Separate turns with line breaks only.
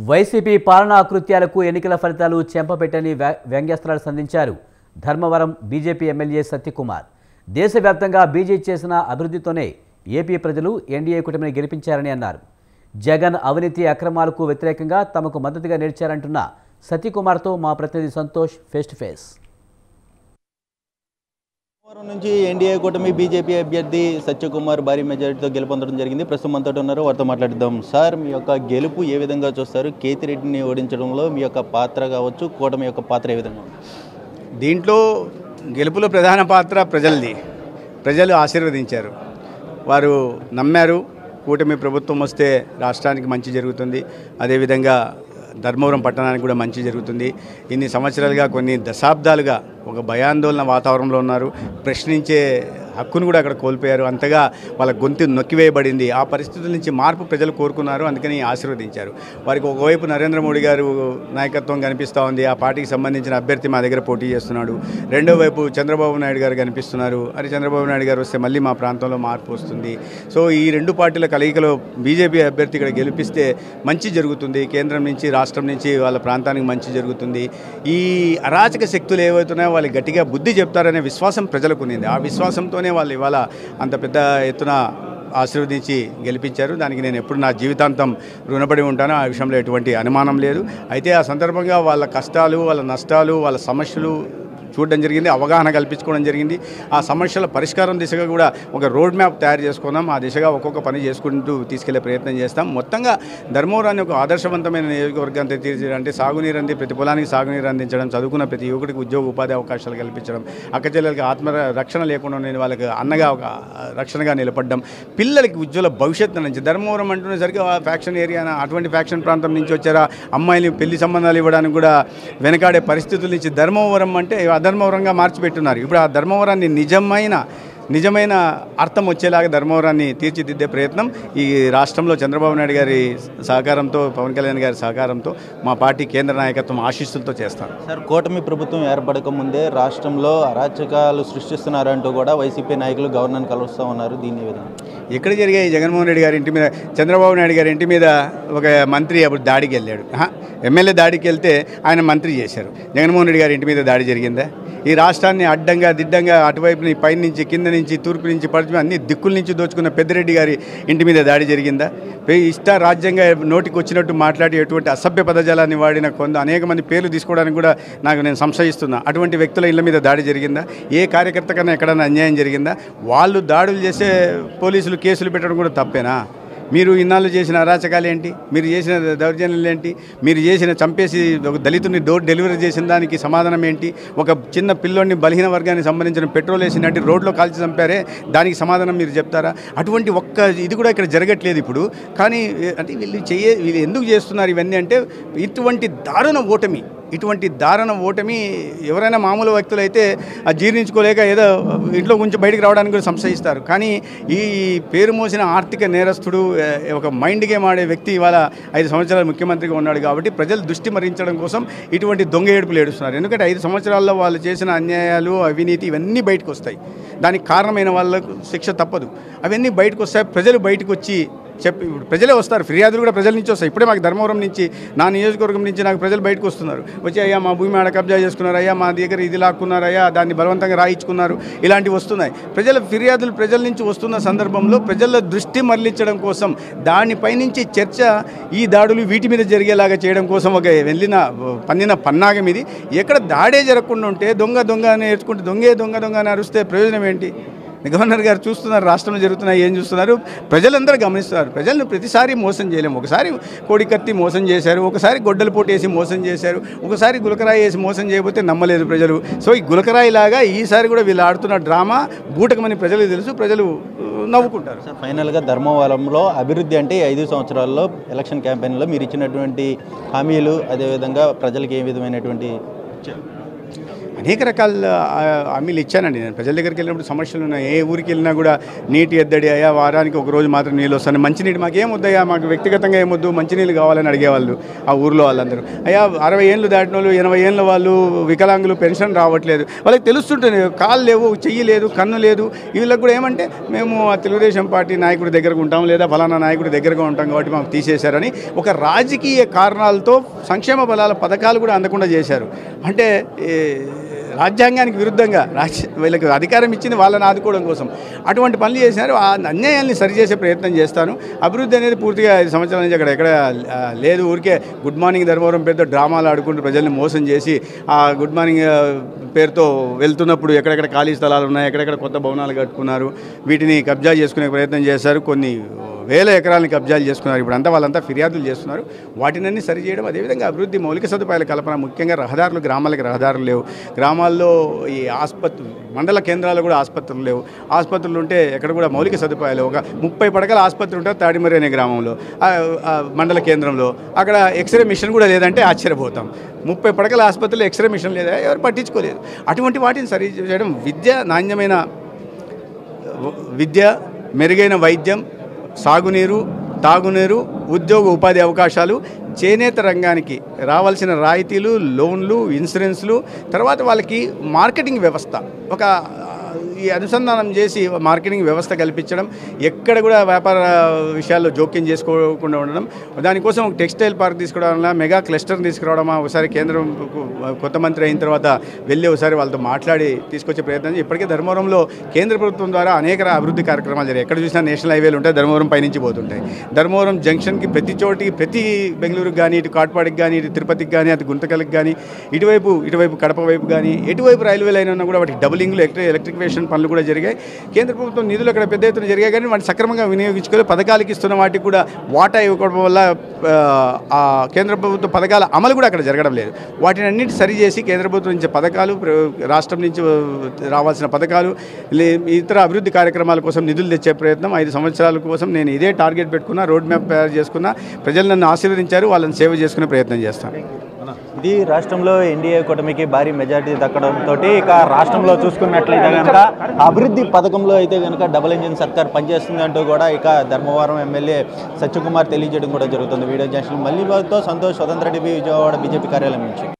YCP పాలనా కృత్యాలకు ఎన్నికల ఫలితాలు చెంపపెట్టని వ్యంగ్యాస్త్రాలు సంధించారు ధర్మవరం బీజేపీ ఎమ్మెల్యే సత్యకుమార్. దేశవ్యాప్తంగా బీజేపీ చేసిన అభివృద్ధితోనే ఏపీ ప్రజలు ఎన్డీఏ కూటమిని గెలిపించారని అన్నారు. జగన్ అవినీతి అక్రమాలకు వ్యతిరేకంగా తమకు మద్దతుగా నిలిచారంటున్న సత్యకుమార్తో మా ప్రతినిధి సంతోష్ ఫేస్ టు ఫేస్.
నుంచి ఎన్డీఏ కూటమి బీజేపీ అభ్యర్థి సత్యకుమార్ భారీ మెజారిటీతో గెలుపొందడం జరిగింది. ప్రస్తుతం మనతో ఉన్నారు, వారితో మాట్లాడిద్దాం. సార్, మీ యొక్క గెలుపు ఏ విధంగా చూస్తారు? కేతిరెడ్డిని ఓడించడంలో మీ యొక్క పాత్ర కావచ్చు, కూటమి యొక్క పాత్ర ఏ విధంగా ఉంది?
దీంట్లో గెలుపులో ప్రధాన పాత్ర ప్రజలది. ప్రజలు ఆశీర్వదించారు, వారు నమ్మారు. కూటమి ప్రభుత్వం వస్తే రాష్ట్రానికి మంచి జరుగుతుంది, అదేవిధంగా ధర్మవరం పట్టణానికి కూడా మంచి జరుగుతుంది. ఇన్ని సంవత్సరాలుగా, కొన్ని దశాబ్దాలుగా ఒక భయాందోళన వాతావరణంలో ఉన్నారు. ప్రశ్నించే హక్కును కూడా అక్కడ కోల్పోయారు. అంతగా వాళ్ళ గొంతు నొక్కివేయబడింది. ఆ పరిస్థితుల నుంచి మార్పు ప్రజలు కోరుకున్నారు, అందుకని ఆశీర్వదించారు. వారికి ఒకవైపు నరేంద్ర మోడీ గారు నాయకత్వం కనిపిస్తూ ఉంది, ఆ పార్టీకి సంబంధించిన అభ్యర్థి మా దగ్గర పోటీ చేస్తున్నాడు. రెండో వైపు చంద్రబాబు నాయుడు గారు కనిపిస్తున్నారు. అది చంద్రబాబు నాయుడు గారు వస్తే మళ్ళీ మా ప్రాంతంలో మార్పు వస్తుంది. సో ఈ రెండు పార్టీల కలయికలో బీజేపీ అభ్యర్థి ఇక్కడ గెలిపిస్తే మంచి జరుగుతుంది. కేంద్రం నుంచి, రాష్ట్రం నుంచి వాళ్ళ ప్రాంతానికి మంచి జరుగుతుంది. ఈ అరాచక శక్తులు ఏవైతున్నాయో వాళ్ళు గట్టిగా బుద్ధి చెప్తారనే విశ్వాసం ప్రజలకు ఉంది. ఆ విశ్వాసంతోనే వాళ్ళు ఇవాళ అంత పెద్ద ఎత్తున ఆశీర్వదించి గెలిపించారు. దానికి నేను ఎప్పుడు నా జీవితాంతం రుణపడి ఉంటాను, ఆ విషయంలో ఎటువంటి అనుమానం లేదు. అయితే ఆ సందర్భంగా వాళ్ళ కష్టాలు, వాళ్ళ నష్టాలు, వాళ్ళ సమస్యలు చూడడం జరిగింది, అవగాహన కల్పించుకోవడం జరిగింది. ఆ సమస్యల పరిష్కారం దిశగా కూడా ఒక రోడ్ మ్యాప్ తయారు చేసుకున్నాం. ఆ దిశగా ఒక్కొక్క పని చేసుకుంటూ తీసుకెళ్లే ప్రయత్నం చేస్తాం. మొత్తంగా ధర్మవరాన్ని ఒక ఆదర్శవంతమైన నియోజకవర్గాన్ని తీర్చిదంటే సాగునీరు అంది, ప్రతి పొలానికి సాగునీరు అందించడం, చదువుకున్న ప్రతి యువకుడికి ఉద్యోగ ఉపాధి అవకాశాలు కల్పించడం, అక్కచెల్లెలకి ఆత్మ రక్షణ లేకుండా నేను వాళ్ళకి అన్నగా ఒక రక్షణగా నిలబడ్డం, పిల్లలకి ఉజ్వల భవిష్యత్తు నుంచి. ధర్మవరం అంటున్నసరికి ఫ్యాక్షన్ ఏరియా, అటువంటి ఫ్యాక్షన్ ప్రాంతం నుంచి వచ్చారా, అమ్మాయిలు పెళ్లి సంబంధాలు ఇవ్వడానికి కూడా వెనకాడే పరిస్థితుల నుంచి ధర్మవరం అంటే అధర్మవరంగా మార్చిపెట్టున్నారు. ఇప్పుడు ఆ ధర్మవరాన్ని నిజమైన అర్థం వచ్చేలాగా ధర్మవరాన్ని తీర్చిదిద్దే ప్రయత్నం ఈ రాష్ట్రంలో చంద్రబాబు నాయుడు గారి సహకారంతో, పవన్ కళ్యాణ్ గారి సహకారంతో, మా పార్టీ కేంద్ర నాయకత్వం ఆశీస్సులతో చేస్తాం.
సార్, కూటమి ప్రభుత్వం ఏర్పడక ముందే రాష్ట్రంలో అరాచకాలు సృష్టిస్తున్నారంటూ కూడా వైసీపీ నాయకులు గవర్నర్ని కలుస్తూ ఉన్నారు. దీని విధంగా
ఎక్కడ జరిగాయి? జగన్మోహన్ రెడ్డి గారి ఇంటి మీద, చంద్రబాబు నాయుడు గారి ఇంటి మీద ఒక మంత్రి అప్పుడు దాడికి వెళ్ళాడు. ఎమ్మెల్యే దాడికి వెళ్తే ఆయన మంత్రి చేశారు. జగన్మోహన్ రెడ్డి గారి ఇంటి మీద దాడి జరిగిందా? ఈ రాష్ట్రాన్ని అడ్డంగా దిడ్డంగా అటువైపు పైన నుంచి, కింద నుంచి, తూర్పు నుంచి, పశ్చిమ అన్ని దిక్కుల నుంచి దోచుకున్న పెద్దిరెడ్డి గారి ఇంటి మీద దాడి జరిగిందా? ఇష్ట రాజ్యంగా నోటికి వచ్చినట్టు మాట్లాడి ఎటువంటి అసభ్య పదజాలాన్ని వాడిన అనేక మంది పేర్లు తీసుకోవడానికి కూడా నేను సంశయిస్తున్నా. అటువంటి వ్యక్తుల ఇళ్ల మీద దాడి జరిగిందా? ఏ కార్యకర్త కన్నా ఎక్కడైనా అన్యాయం జరిగిందా? వాళ్ళు దాడులు చేసే పోలీసులు కేసులు పెట్టడం కూడా తప్పేనా? మీరు ఇన్నాళ్ళు చేసిన అరాచకాలు ఏంటి? మీరు చేసిన దౌర్జన్యాలు ఏంటి? మీరు చేసిన చంపేసి ఒక దళితుని డోర్ డెలివరీ చేసిన దానికి సమాధానం ఏంటి? ఒక చిన్న పిల్లోడిని, బలహీన వర్గానికి సంబంధించిన పెట్రోల్ వేసినట్టు రోడ్లో కాల్చి చంపారే, దానికి సమాధానం మీరు చెప్తారా? అటువంటి ఇది కూడా ఇక్కడ జరగట్లేదు ఇప్పుడు. కానీ అంటే వీళ్ళు ఎందుకు చేస్తున్నారు ఇవన్నీ అంటే, ఇటువంటి దారుణ ఓటమి ఎవరైనా మామూలు వ్యక్తులు అయితే జీర్ణించుకోలేక ఏదో ఇంట్లో కొంచెం బయటికి రావడానికి కూడా సంశయిస్తారు. కానీ ఈ పేరు మోసిన ఆర్థిక నేరస్తుడు, ఒక మైండ్ గేమ్ ఆడే వ్యక్తి ఇవాళ 5 సంవత్సరాలు ముఖ్యమంత్రిగా ఉన్నాడు. కాబట్టి ప్రజలు దృష్టి మరించడం కోసం ఇటువంటి దొంగ ఏడుపులు ఏడుస్తున్నారు. ఎందుకంటే 5 సంవత్సరాల్లో వాళ్ళు చేసిన అన్యాయాలు, అవినీతి ఇవన్నీ బయటకు వస్తాయి. దానికి కారణమైన వాళ్ళకు శిక్ష తప్పదు. అవన్నీ బయటకు వస్తాయి. ప్రజలు బయటకు వచ్చి ఇప్పుడు ప్రజలే వస్తారు. ఫిర్యాదులు కూడా ప్రజల నుంచి వస్తాయి. ఇప్పుడే మాకు ధర్మవరం నుంచి, నా నియోజకవర్గం నుంచి నాకు ప్రజలు బయటకు వస్తున్నారు. వచ్చి అయ్యా మా భూమి ఆడ కబ్జా చేసుకున్నారు, అయ్యా మా దగ్గర ఇది లాక్కున్నారు, అయ్యా దాన్ని బలవంతంగా రాయించుకున్నారు, ఇలాంటివి వస్తున్నాయి. ప్రజల ఫిర్యాదులు ప్రజల నుంచి వస్తున్న సందర్భంలో ప్రజల దృష్టి మరలించడం కోసం, దానిపై నుంచి చర్చ, ఈ దాడులు వీటి మీద జరిగేలాగా చేయడం కోసం ఒక పన్నిన పన్నాగం ఇది. ఎక్కడ దాడే జరగకుండా ఉంటే దొంగ అని నేర్చుకుంటే దొంగ అని అరుస్తే ప్రయోజనం ఏంటి? గవర్నర్ గారు చూస్తున్నారు, రాష్ట్రంలో జరుగుతున్నాయి ఏం చూస్తున్నారు, ప్రజలందరూ గమనిస్తున్నారు. ప్రజలను ప్రతిసారి మోసం చేయలేము. ఒకసారి కోడికత్తి మోసం చేశారు, ఒకసారి గొడ్డల పోటు వేసి మోసం చేశారు, ఒకసారి గులకరాయి వేసి మోసం చేయకపోతే నమ్మలేదు ప్రజలు. సో ఈ గులకరాయి లాగా ఈసారి కూడా వీళ్ళు ఆడుతున్న డ్రామా బూటకమని ప్రజలకు తెలుసు, ప్రజలు నవ్వుకుంటారు.
సార్, ఫైనల్గా ధర్మవరంలో అభివృద్ధి అంటే 5 సంవత్సరాల్లో ఎలక్షన్ క్యాంపెయిన్లో మీరు ఇచ్చినటువంటి హామీలు, అదేవిధంగా ప్రజలకు ఏ విధమైనటువంటి
అనేక రకాల హామీలు ఇచ్చానండి. నేను ప్రజల దగ్గరికి వెళ్ళినప్పుడు సమస్యలు ఉన్నాయి. ఏ ఊరికి వెళ్ళినా కూడా నీటి ఎద్దడి, అయ్యా వారానికి ఒక రోజు మాత్రం నీళ్ళు వస్తాను, మంచినీటి మాకు ఏమొద్దయ్యా, మాకు వ్యక్తిగతంగా ఏమొద్దు, మంచినీళ్ళు కావాలని అడిగేవాళ్ళు ఆ ఊరిలో వాళ్ళందరూ. అయ్యా 60 ఏళ్ళు దాటిన వాళ్ళు, 80 ఏళ్ళ వాళ్ళు, వికలాంగులు పెన్షన్ రావట్లేదు, వాళ్ళకి తెలుస్తుంటుంది, కాళ్ళు లేవు, చెయ్యి లేదు, కన్ను లేదు. వీళ్ళకి కూడా ఏమంటే మేము ఆ తెలుగుదేశం పార్టీ నాయకుడి దగ్గరకు ఉంటాం, లేదా ఫలానా నాయకుడి దగ్గరగా ఉంటాం కాబట్టి మాకు తీసేశారని ఒక రాజకీయ కారణాలతో సంక్షేమ బలాల పథకాలు కూడా అందకుండా చేశారు. అంటే రాజ్యాంగానికి విరుద్ధంగా వీళ్ళకి అధికారం ఇచ్చింది వాళ్ళని ఆదుకోవడం కోసం అటువంటి పనులు చేశారు. ఆ అన్యాయాన్ని సరిచేసే ప్రయత్నం చేస్తాను. అభివృద్ధి అనేది పూర్తిగా 5 సంవత్సరాల నుంచి ఎక్కడ లేదు. ఊరికే గుడ్ మార్నింగ్ ధర్మవరం పేరుతో డ్రామాలు ఆడుకుంటూ ప్రజల్ని మోసం చేసి ఆ గుడ్ మార్నింగ్ పేరుతో వెళ్తున్నప్పుడు ఎక్కడెక్కడ ఖాళీ స్థలాలు ఉన్నాయి, ఎక్కడెక్కడ కొత్త భవనాలు కట్టుకున్నారు, వీటిని కబ్జా చేసుకునే ప్రయత్నం చేశారు. కొన్ని వేల ఎకరాలని కబ్జాలు చేసుకున్నారు. ఇప్పుడంతా వాళ్ళంతా ఫిర్యాదులు చేస్తున్నారు. వాటినన్నీ సరిచేయడం, అదేవిధంగా అభివృద్ధి, మౌలిక సదుపాయాల కల్పన, ముఖ్యంగా రహదారులు, గ్రామాలకు రహదారులు లేవు. గ్రామాల్లో ఈ మండల కేంద్రాల్లో కూడా ఆసుపత్రులు లేవు. ఆసుపత్రులు ఉంటే ఎక్కడ కూడా మౌలిక సదుపాయాలు, ఒక 30 పడకల ఆసుపత్రి ఉంటుంది తాడిమర్రి అనే గ్రామంలో, మండల కేంద్రంలో. అక్కడ ఎక్స్రే మిషన్ కూడా లేదంటే ఆశ్చర్యపోతాం. 30 పడకల ఆసుపత్రిలో ఎక్స్రే మిషన్ లేదా, ఎవరు పట్టించుకోలేదు. అటువంటి వాటిని సరి చేయడం, విద్య, నాణ్యమైన విద్య, మెరుగైన వైద్యం, సాగునీరు, తాగునీరు, ఉద్యోగ ఉపాధి అవకాశాలు, చేనేత రంగానికి రావాల్సిన రాయితీలు, లోన్లు, ఇన్సూరెన్స్లు, తర్వాత వాళ్ళకి మార్కెటింగ్ వ్యవస్థ, ఒక ఈ అనుసంధానం చేసి మార్కెటింగ్ వ్యవస్థ కల్పించడం, ఎక్కడ కూడా వ్యాపార విషయాల్లో జోక్యం చేసుకోకుండా ఉండడం. దానికోసం ఒక టెక్స్టైల్ పార్క్ తీసుకురావడం, మెగా క్లస్టర్ని తీసుకురావడం, ఒకసారి కేంద్రం కొత్త మంత్రి అయిన తర్వాత వెళ్ళి ఒకసారి వాళ్ళతో మాట్లాడి తీసుకొచ్చే ప్రయత్నం. ఇప్పటికే ధర్మవరంలో కేంద్ర ప్రభుత్వం ద్వారా అనేక అభివృద్ధి కార్యక్రమాలు జరిగాయి. ఎక్కడ చూసినా నేషనల్ హైవేలు ఉంటాయి, ధర్మవరం పైనుంచి పోతుంటాయి. ధర్మవరం జంక్షన్కి ప్రతి చోటికి, ప్రతి బెంగళూరుకి కానీ, ఇటు కాట్పాడికి కానీ, ఇటు తిరుపతికి కానీ, అటు గుంతకల్కి కానీ, ఇటువైపు కడప వైపు కానీ, ఎటువైపు రైల్వే లైన్ ఉన్నా కూడా వాటికి డబులింగ్లు, ఎలక్ట్రిఫికేషన్ పనులు కూడా జరిగాయి. కేంద్ర ప్రభుత్వం నిధులు అక్కడ పెద్ద ఎత్తున జరిగాయి, కానీ వాటిని సక్రమంగా వినియోగించుకోవాలి. పథకాలకి ఇస్తున్న వాటికి కూడా వాటా ఇవ్వకపోవడం వల్ల ఆ కేంద్ర ప్రభుత్వ పథకాల అమలు కూడా అక్కడ జరగడం లేదు. వాటిని అన్నింటి సరిచేసి కేంద్ర ప్రభుత్వం నుంచి పథకాలు, రాష్ట్రం నుంచి రావాల్సిన పథకాలు, ఇతర అభివృద్ధి కార్యక్రమాల కోసం నిధులు తెచ్చే ప్రయత్నం 5 సంవత్సరాల కోసం నేను ఇదే టార్గెట్ పెట్టుకున్నా, రోడ్ మ్యాప్ తయారు చేసుకున్నా. ప్రజలు నన్ను ఆశీర్వదించారు, వాళ్ళని సేవ చేసుకునే ప్రయత్నం చేస్తాను.
ఇది రాష్ట్రంలో ఎన్డీఏ కూటమికి భారీ మెజార్టీ దక్కడంతో ఇక రాష్ట్రంలో చూసుకున్నట్లయితే కనుక అభివృద్ధి పథకంలో అయితే కనుక డబుల్ ఇంజిన్ సర్కార్ పనిచేస్తుంది అంటూ కూడా ఇక ధర్మవరం ఎమ్మెల్యే సత్యకుమార్ తెలియజేయడం కూడా జరుగుతుంది. వీడియో జర్నలిస్ట్ మల్లిబాగ్తో సంతోష్, స్వతంత్ర టీవీ, విజయవాడ బీజేపీ కార్యాలయం నుంచి.